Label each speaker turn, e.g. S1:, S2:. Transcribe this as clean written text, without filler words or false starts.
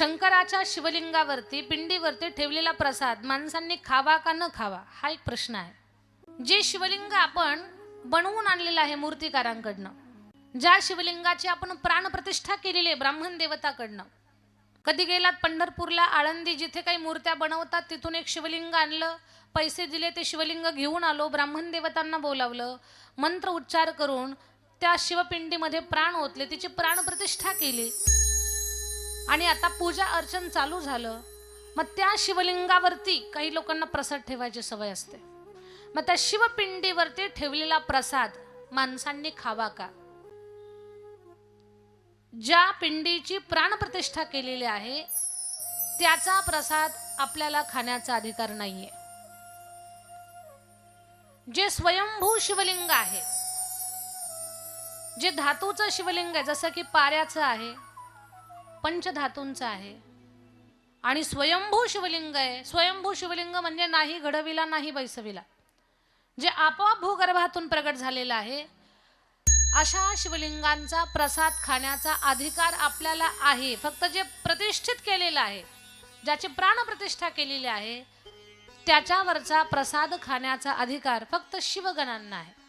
S1: शंकराच्या शिवलिंगावरती पिंडीवरती ठेवलेला प्रसाद माणसांनी खावा का न खावा हा एक प्रश्न आहे। जे शिवलिंग आपण बनवून आणलेलं आहे मूर्तिकारांकडनं, ज्या शिवलिंगाची आपण प्राणप्रतिष्ठा केलेली आहे ब्राह्मण देवताकडनं, कधी गेलात पंढरपूरला, आळंदी, जिथे काही मूर्त्या बनवतात तिथून एक शिवलिंग आणलं, पैसे दिले, ते शिवलिंग घेऊन आलो, ब्राह्मण देवतांना बोलावलं, मंत्र उच्चार करून त्या शिवपिंडीमध्ये प्राण ओतले, तिची प्राणप्रतिष्ठा केली आणि आता पूजा अर्चन चालू झालं। मग त्या शिवलिंगावरती काही लोकांना प्रसाद ठेवायची सवय असते, मग त्या शिवपिंडीवरती ठेवलेला प्रसाद माणसांनी खावा का? ज्या पिंडीची प्राणप्रतिष्ठा केलेली आहे त्याचा प्रसाद आपल्याला खाण्याचा अधिकार नाहीये। जे स्वयंभू शिवलिंग आहे, जे धातूचं शिवलिंग आहे, जसं की पाऱ्याचं आहे, पंचधातूंचं आहे, आणि स्वयंभू शिवलिंग आहे। स्वयंभू शिवलिंग म्हणजे नाही घडविला नाही बैसविला, जे आपोआप भूगर्भातून प्रगट झालेलं आहे, अशा शिवलिंगांचा प्रसाद खाण्याचा अधिकार आपल्याला आहे। फक्त जे प्रतिष्ठित केलेलं आहे, ज्याची प्राणप्रतिष्ठा केलेली आहे, त्याच्यावरचा प्रसाद खाण्याचा अधिकार फक्त शिवगणांना आहे।